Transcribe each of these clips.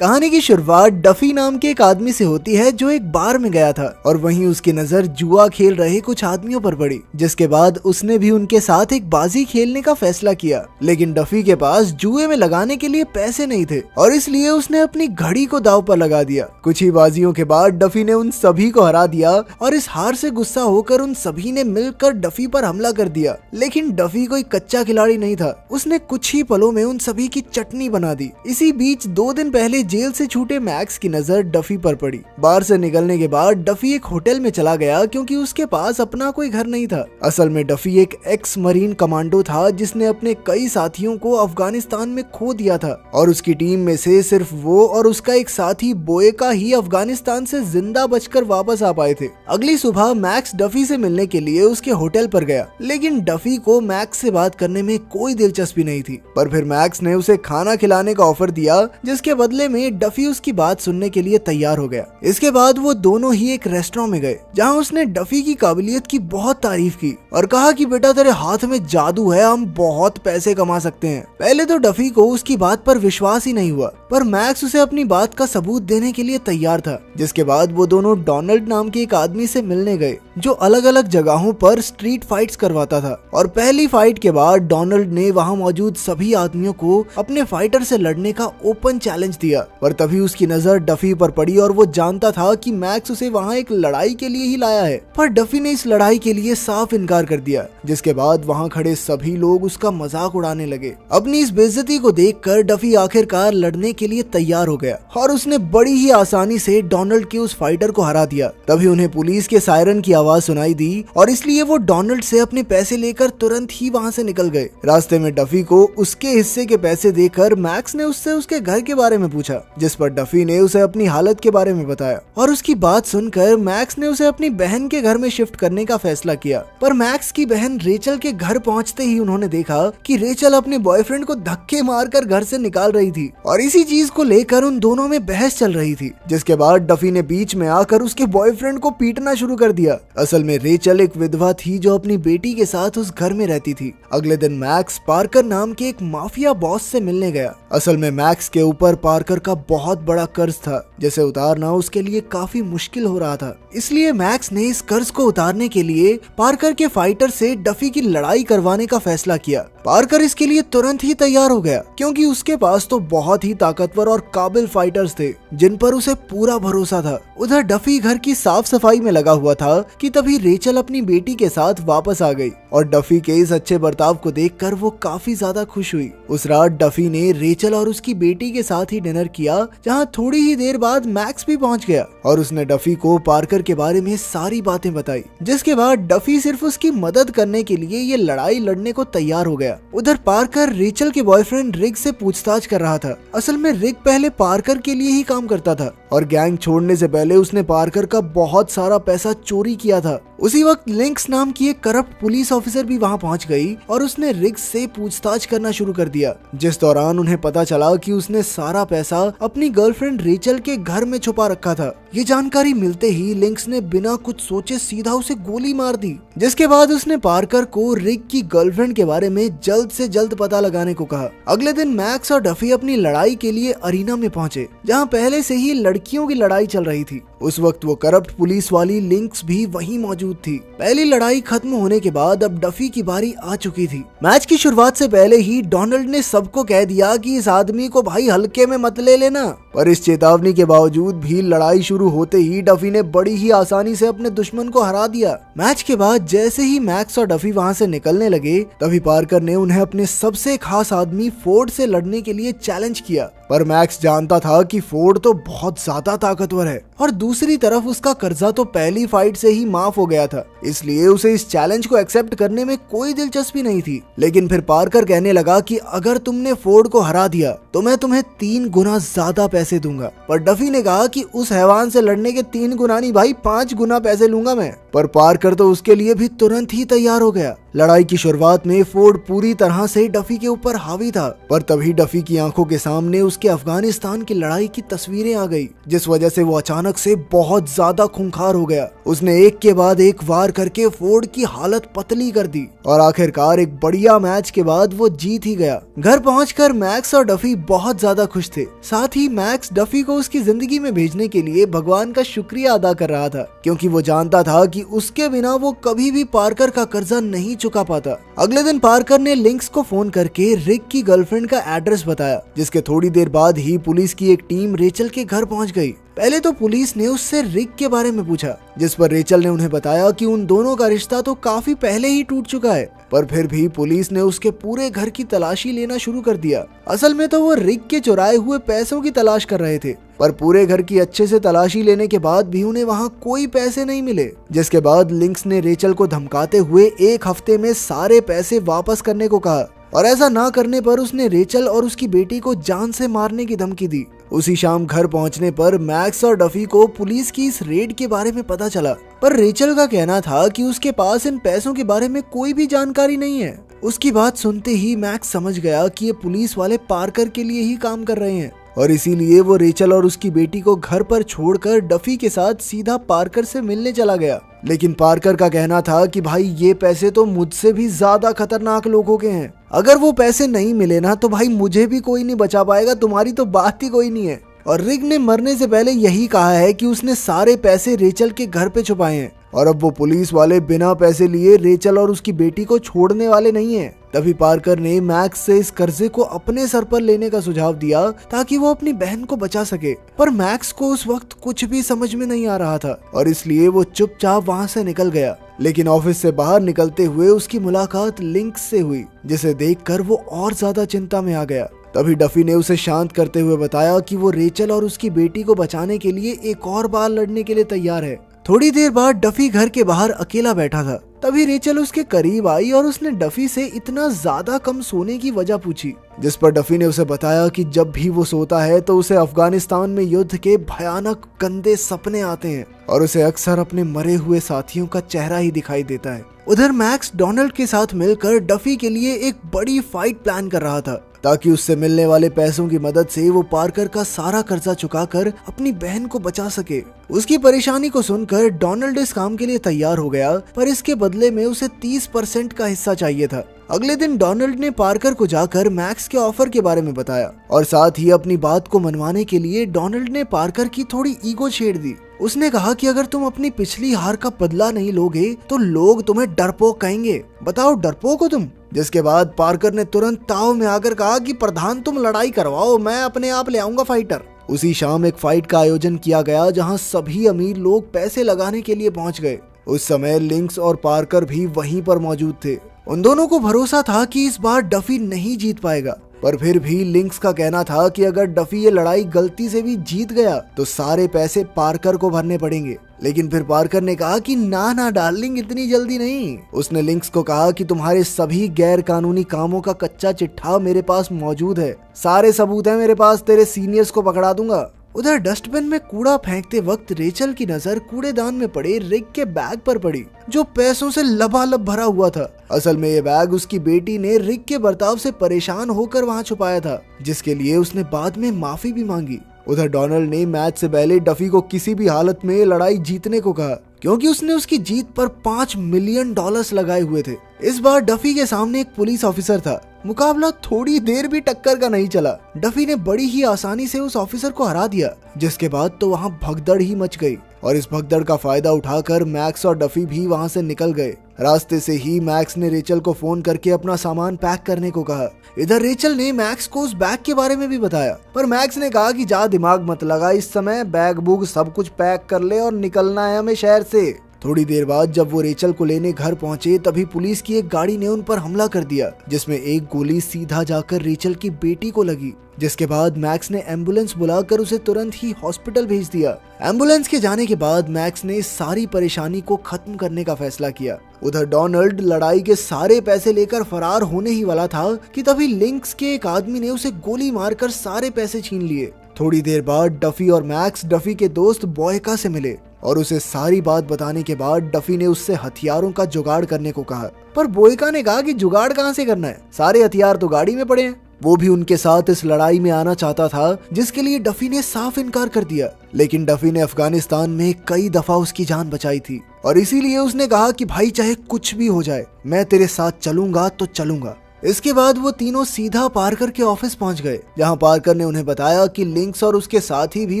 कहानी की शुरुआत डफी नाम के एक आदमी से होती है जो एक बार में गया था और वहीं उसकी नजर जुआ खेल रहे कुछ आदमियों पर पड़ी, जिसके बाद उसने भी उनके साथ एक बाजी खेलने का फैसला किया। लेकिन डफी के पास जुए में लगाने के लिए पैसे नहीं थे और इसलिए उसने अपनी घड़ी को दांव पर लगा दिया। कुछ ही बाजियों के बाद डफी ने उन सभी को हरा दिया और इस हार से गुस्सा होकर उन सभी ने मिलकर डफी पर हमला कर दिया। लेकिन डफी कोई कच्चा खिलाड़ी नहीं था, उसने कुछ ही पलों में उन सभी की चटनी बना दी। इसी बीच 2 दिन पहले जेल से छूटे मैक्स की नजर डफी पर पड़ी। बार से निकलने के बाद डफी एक होटल में चला गया क्योंकि उसके पास अपना कोई घर नहीं था। असल में डफी एक एक्स मरीन कमांडो था जिसने अपने कई साथियों को अफगानिस्तान में खो दिया था और उसकी टीम में से सिर्फ वो और उसका एक साथी बोएका ही अफगानिस्तान से जिंदा बचकर वापस आ पाए थे। अगली सुबह मैक्स डफी से मिलने के लिए उसके होटल पर गया, लेकिन डफी को मैक्स से बात करने में कोई दिलचस्पी नहीं थी। पर फिर मैक्स ने उसे खाना खिलाने का ऑफर दिया, जिसके बदले में डफी उसकी बात सुनने के लिए तैयार हो गया। इसके बाद वो दोनों ही एक रेस्टोरेंट में गए जहां उसने डफी की काबिलियत की बहुत तारीफ की और कहा कि बेटा तेरे हाथ में जादू है, हम बहुत पैसे कमा सकते हैं। पहले तो डफी को उसकी बात पर विश्वास ही नहीं हुआ, पर मैक्स उसे अपनी बात का सबूत देने के लिए तैयार था। जिसके बाद वो दोनों डोनाल्ड नाम के एक आदमी से मिलने गए जो अलग अलग जगहों पर स्ट्रीट फाइट्स करवाता था। और पहली फाइट के बाद डोनाल्ड ने वहां मौजूद सभी आदमियों को अपने फाइटर से लड़ने का ओपन चैलेंज दिया। पर तभी उसकी नजर डफी पर पड़ी और वो जानता था कि मैक्स उसे वहां एक लड़ाई के लिए ही लाया है। पर डफी ने इस लड़ाई के लिए साफ इनकार कर दिया, जिसके बाद वहां खड़े सभी लोग उसका मजाक उड़ाने लगे। अपनी इस बेइज्जती को देखकर डफी आखिरकार लड़ने के लिए तैयार हो गया और उसने बड़ी ही आसानी से डोनाल्ड के उस फाइटर को हरा दिया। तभी उन्हें पुलिस के सायरन की आवाज सुनाई दी और इसलिए वो डोनाल्ड से अपने पैसे लेकर तुरंत ही वहां से निकल गए। रास्ते में डफी को उसके हिस्से के पैसे देकर मैक्स ने उससे उसके घर के बारे में पूछा, जिस पर डफी ने उसे अपनी हालत के बारे में बताया और उसकी बात सुनकर मैक्स ने उसे अपनी बहन के घर में शिफ्ट करने का फैसला किया। पर मैक्स की बहन रेचल के घर पहुंचते ही उन्होंने देखा कि रेचल अपने बॉयफ्रेंड को धक्के मारकर घर से निकाल रही थी और इसी चीज को लेकर उन दोनों में बहस चल रही थी। जिसके बाद डफी ने बीच में आकर उसके बॉयफ्रेंड को पीटना शुरू कर दिया। असल में रेचल एक विधवा थी जो अपनी बेटी के साथ उस घर में रहती थी। अगले दिन मैक्स पार्कर नाम के एक माफिया बॉस से मिलने गया। असल में मैक्स के ऊपर पार्कर का बहुत बड़ा कर्ज था जिसे उतारना उसके लिए काफी मुश्किल हो रहा था। इसलिए मैक्स ने इस कर्ज को उतारने के लिए पार्कर के फाइटर से डफी की लड़ाई करवाने का फैसला किया। पार्कर इसके लिए तुरंत ही तैयार हो गया क्योंकि उसके पास तो बहुत ही ताकतवर और काबिल फाइटर्स थे जिन पर उसे पूरा भरोसा था। उधर डफी घर की साफ सफाई में लगा हुआ था कि तभी रेचल अपनी बेटी के साथ वापस आ गई और डफी के इस अच्छे बर्ताव को देखकर वो काफी ज्यादा खुश हुई। उस रात डफी ने रेचल और उसकी बेटी के साथ ही डिनर किया, जहां थोड़ी ही देर बाद मैक्स भी पहुंच गया और उसने डफी को पार्कर के बारे में सारी बातें बताई। जिसके बाद डफी सिर्फ उसकी मदद करने के लिए ये लड़ाई लड़ने को तैयार हो गया। उधर पार्कर रेचल के बॉयफ्रेंड रिक से पूछताछ कर रहा था। असल में रिक पहले पार्कर के लिए ही काम करता था और गैंग छोड़ने से पहले उसने पार्कर का बहुत सारा पैसा चोरी किया था। उसी वक्त लिंक्स नाम की एक करप्ट पुलिस ऑफिसर भी वहां पहुंच गई और उसने रिक से पूछताछ करना शुरू कर दिया, जिस दौरान उन्हें पता चला कि उसने सारा पैसा अपनी गर्लफ्रेंड रेचल के घर में छुपा रखा था। ये जानकारी मिलते ही लिंक्स ने बिना कुछ सोचे सीधा उसे गोली मार दी। जिसके बाद उसने पार्कर को रिक की गर्लफ्रेंड के बारे में जल्द से जल्द पता लगाने को कहा। अगले दिन मैक्स और डफी अपनी लड़ाई के लिए अरीना में पहुंचे, जहां पहले से ही लड़कियों की लड़ाई चल रही थी। उस वक्त वो करप्ट पुलिस वाली लिंक्स भी वहीं मौजूद थी। पहली लड़ाई खत्म होने के बाद अब डफी की बारी आ चुकी थी। मैच की शुरुआत से पहले ही डोनाल्ड ने सबको कह दिया कि इस आदमी को भाई हल्के में मत ले लेना। पर इस चेतावनी के बावजूद भी लड़ाई शुरू होते ही डफी ने बड़ी ही आसानी से अपने दुश्मन को हरा दिया। मैच के बाद जैसे ही मैक्स और डफी वहां से निकलने लगे, तभी पार्कर ने उन्हें अपने सबसे खास आदमी फोर्ड से लड़ने के लिए चैलेंज किया। पर मैक्स जानता था कि फोर्ड तो बहुत ज्यादा ताकतवर है और दूसरी तरफ उसका कर्जा तो पहली फाइट से ही माफ हो गया था, इसलिए उसे इस चैलेंज को एक्सेप्ट करने में कोई दिलचस्पी नहीं थी। लेकिन फिर पार्कर कहने लगा कि अगर तुमने फोर्ड को हरा दिया तो मैं तुम्हें 3 गुना ज्यादा पैसे दूंगा। पर डफी ने कहा कि उस हैवान से लड़ने के 3 गुना नहीं भाई, 5 गुना पैसे लूंगा मैं। पर पार्कर तो उसके लिए भी तुरंत ही तैयार हो गया। लड़ाई की शुरुआत में फोर्ड पूरी तरह से डफी के ऊपर हावी था, पर तभी डफी की आंखों के सामने उसके अफगानिस्तान की लड़ाई की तस्वीरें आ गई, जिस वजह से वो अचानक से बहुत ज्यादा खूंखार हो गया। उसने एक के बाद एक वार करके फोर्ड की हालत पतली कर दी और आखिरकार एक बढ़िया मैच के बाद वो जीत ही गया। घर पहुंचकर मैक्स और डफी बहुत ज्यादा खुश थे। साथ ही मैक्स डफी को उसकी जिंदगी में भेजने के लिए भगवान का शुक्रिया अदा कर रहा था, क्योंकि वो जानता था कि उसके बिना वो कभी भी पार्कर का कर्जा नहीं चुका पाता। अगले दिन पार्कर ने लिंक्स को फोन करके रिक की गर्लफ्रेंड का एड्रेस बताया, जिसके थोड़ी देर बाद ही पुलिस की एक टीम रेचल के घर पहुंच गई। पहले तो पुलिस ने उससे रिक के बारे में पूछा, जिस पर रेचल ने उन्हें बताया कि उन दोनों का रिश्ता तो काफी पहले ही टूट चुका है, पर फिर भी पुलिस ने उसके पूरे घर की तलाशी लेना शुरू कर दिया। असल में तो वो रिक के चुराए हुए पैसों की तलाश कर रहे थे, पर पूरे घर की अच्छे से तलाशी लेने के बाद भी उन्हें वहाँ कोई पैसे नहीं मिले। जिसके बाद लिंक्स ने रेचल को धमकाते हुए एक हफ्ते में सारे पैसे वापस करने को कहा, और ऐसा ना करने पर उसने रेचल और उसकी बेटी को जान से मारने की धमकी दी। उसी शाम घर पहुंचने पर मैक्स और डफी को पुलिस की इस रेड के बारे में पता चला, पर रेचल का कहना था कि उसके पास इन पैसों के बारे में कोई भी जानकारी नहीं है। उसकी बात सुनते ही मैक्स समझ गया कि ये पुलिस वाले पार्कर के लिए ही काम कर रहे हैं, और इसीलिए वो रेचल और उसकी बेटी को घर पर छोड़कर डफी के साथ सीधा पार्कर से मिलने चला गया। लेकिन पार्कर का कहना था कि भाई ये पैसे तो मुझसे भी ज्यादा खतरनाक लोगों के हैं, अगर वो पैसे नहीं मिले ना तो भाई मुझे भी कोई नहीं बचा पाएगा, तुम्हारी तो बात ही कोई नहीं है। और रिक ने मरने से पहले यही कहा है कि उसने सारे पैसे रेचल के घर पे छुपाए हैं, और अब वो पुलिस वाले बिना पैसे लिए रेचल और उसकी बेटी को छोड़ने वाले नहीं हैं। तभी पार्कर ने मैक्स से इस कर्जे को अपने सर पर लेने का सुझाव दिया ताकि वो अपनी बहन को बचा सके, पर मैक्स को उस वक्त कुछ भी समझ में नहीं आ रहा था, और इसलिए वो चुपचाप वहाँ से निकल गया। लेकिन ऑफिस से बाहर निकलते हुए उसकी मुलाकात लिंक्स से हुई, जिसे देखकर वो और ज्यादा चिंता में आ गया। तभी डफी ने उसे शांत करते हुए बताया कि वो रेचल और उसकी बेटी को बचाने के लिए एक और बार लड़ने के लिए तैयार है। थोड़ी देर बाद डफी घर के बाहर अकेला बैठा था, तभी रेचल उसके करीब आई और उसने डफी से इतना ज्यादा कम सोने की वजह पूछी, जिस पर डफी ने उसे बताया कि जब भी वो सोता है तो उसे अफगानिस्तान में युद्ध के भयानक गंदे सपने आते हैं, और उसे अक्सर अपने मरे हुए साथियों का चेहरा ही दिखाई देता है। उधर मैक्स डोनाल्ड के साथ मिलकर डफी के लिए एक बड़ी फाइट प्लान कर रहा था, ताकि उससे मिलने वाले पैसों की मदद से वो पार्कर का सारा कर्जा चुकाकर अपनी बहन को बचा सके। उसकी परेशानी को सुनकर डोनाल्ड इस काम के लिए तैयार हो गया, पर इसके बदले में उसे 30% का हिस्सा चाहिए था। अगले दिन डोनाल्ड ने पार्कर को जाकर मैक्स के ऑफर के बारे में बताया, और साथ ही अपनी बात को मनवाने के लिए डोनाल्ड ने पार्कर की थोड़ी ईगो छेड़ दी। उसने कहा कि अगर तुम अपनी पिछली हार का बदला नहीं लोगे तो लोग तुम्हें डरपोक कहेंगे, बताओ डरपोक हो तुम। जिसके बाद पार्कर ने तुरंत ताव में आकर कहा कि प्रधान तुम लड़ाई करवाओ, मैं अपने आप ले आऊंगा फाइटर। उसी शाम एक फाइट का आयोजन किया गया, जहां सभी अमीर लोग पैसे लगाने के लिए पहुंच गए। उस समय लिंक्स और पार्कर भी वहीं पर मौजूद थे। उन दोनों को भरोसा था कि इस बार डफी नहीं जीत पाएगा, पर फिर भी लिंक्स का कहना था कि अगर डफी ये लड़ाई गलती से भी जीत गया तो सारे पैसे पार्कर को भरने पड़ेंगे। लेकिन फिर पार्कर ने कहा कि ना डार्लिंग, इतनी जल्दी नहीं। उसने लिंक्स को कहा कि तुम्हारे सभी गैर कानूनी कामों का कच्चा चिट्ठा मेरे पास मौजूद है, सारे सबूत है मेरे पास, तेरे सीनियर्स को पकड़ा दूंगा। उधर डस्टबिन में कूड़ा फेंकते वक्त रेचल की नजर कूड़ेदान में पड़े रिक के बैग पर पड़ी, जो पैसों से लबालब भरा हुआ था। असल में ये बैग उसकी बेटी ने रिक के बर्ताव से परेशान होकर वहाँ छुपाया था, जिसके लिए उसने बाद में माफी भी मांगी। उधर डोनाल्ड ने मैच से पहले डफी को किसी भी हालत में लड़ाई जीतने को कहा, क्योंकि उसने उसकी जीत पर $5 मिलियन लगाए हुए थे। इस बार डफी के सामने एक पुलिस ऑफिसर था। मुकाबला थोड़ी देर भी टक्कर का नहीं चला। डफी ने बड़ी ही आसानी से उस ऑफिसर को हरा दिया, जिसके बाद तो वहाँ भगदड़ ही मच गई, और इस भगदड़ का फायदा उठाकर मैक्स और डफी भी वहाँ से निकल गए। रास्ते से ही मैक्स ने रेचल को फोन करके अपना सामान पैक करने को कहा। इधर रेचल ने मैक्स को उस बैग के बारे में भी बताया, पर मैक्स ने कहा कि जा दिमाग मत लगा, इस समय बैग बुग सब कुछ पैक कर ले और निकलना है हमें शहर से। थोड़ी देर बाद जब वो रेचल को लेने घर पहुंचे, तभी पुलिस की एक गाड़ी ने उन पर हमला कर दिया, जिसमें एक गोली सीधा जाकर रेचल की बेटी को लगी। जिसके बाद मैक्स ने एम्बुलेंस बुलाकर उसे तुरंत ही हॉस्पिटल भेज दिया। एम्बुलेंस के जाने के बाद मैक्स ने इस सारी परेशानी को खत्म करने का फैसला किया। उधर डोनाल्ड लड़ाई के सारे पैसे लेकर फरार होने ही वाला था कि तभी लिंक्स के एक आदमी ने उसे गोली मारकर सारे पैसे छीन लिए। थोड़ी देर बाद डफी और मैक्स डफी के दोस्त बॉयका से मिले और उसे सारी बात बताने के बाद डफी ने उससे हथियारों का जुगाड़ करने को कहा। पर बोयका ने कहा कि जुगाड़ कहाँ से करना है, सारे हथियार तो गाड़ी में पड़े हैं। वो भी उनके साथ इस लड़ाई में आना चाहता था, जिसके लिए डफी ने साफ इनकार कर दिया। लेकिन डफी ने अफगानिस्तान में कई दफा उसकी जान बचाई थी और इसीलिए उसने कहा कि भाई चाहे कुछ भी हो जाए, मैं तेरे साथ चलूंगा तो चलूंगा। इसके बाद वो तीनों सीधा पार्कर के ऑफिस पहुंच गए, जहां पार्कर ने उन्हें बताया कि लिंक्स और उसके साथी भी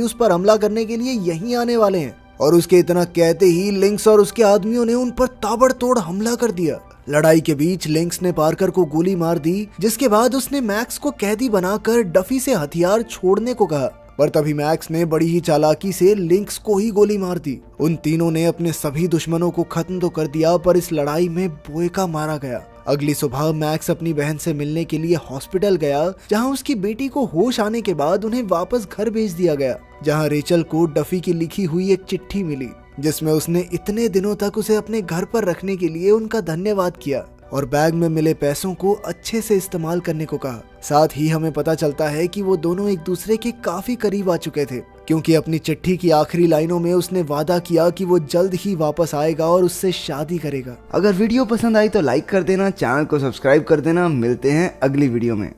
उस पर हमला करने के लिए यहीं आने वाले हैं। और उसके इतना कहते ही लिंक्स और उसके आदमियों ने उन पर ताबड़तोड़ हमला कर दिया। लड़ाई के बीच लिंक्स ने पार्कर को गोली मार दी, जिसके बाद उसने मैक्स को कैदी बनाकर डफी से हथियार छोड़ने को कहा। पर तभी मैक्स ने बड़ी ही चालाकी से लिंक्स को ही गोली मार दी। उन तीनों ने अपने सभी दुश्मनों को खत्म तो कर दिया, पर इस लड़ाई में बोयका मारा गया। अगली सुबह मैक्स अपनी बहन से मिलने के लिए हॉस्पिटल गया, जहां उसकी बेटी को होश आने के बाद उन्हें वापस घर भेज दिया गया, जहां रेचल को डफी की लिखी हुई एक चिट्ठी मिली, जिसमें उसने इतने दिनों तक उसे अपने घर पर रखने के लिए उनका धन्यवाद किया और बैग में मिले पैसों को अच्छे से इस्तेमाल करने को कहा। साथ ही हमें पता चलता है कि वो दोनों एक दूसरे के काफी करीब आ चुके थे, क्योंकि अपनी चिट्ठी की आखिरी लाइनों में उसने वादा किया कि वो जल्द ही वापस आएगा और उससे शादी करेगा। अगर वीडियो पसंद आई तो लाइक कर देना, चैनल को सब्सक्राइब कर देना। मिलते हैं अगली वीडियो में।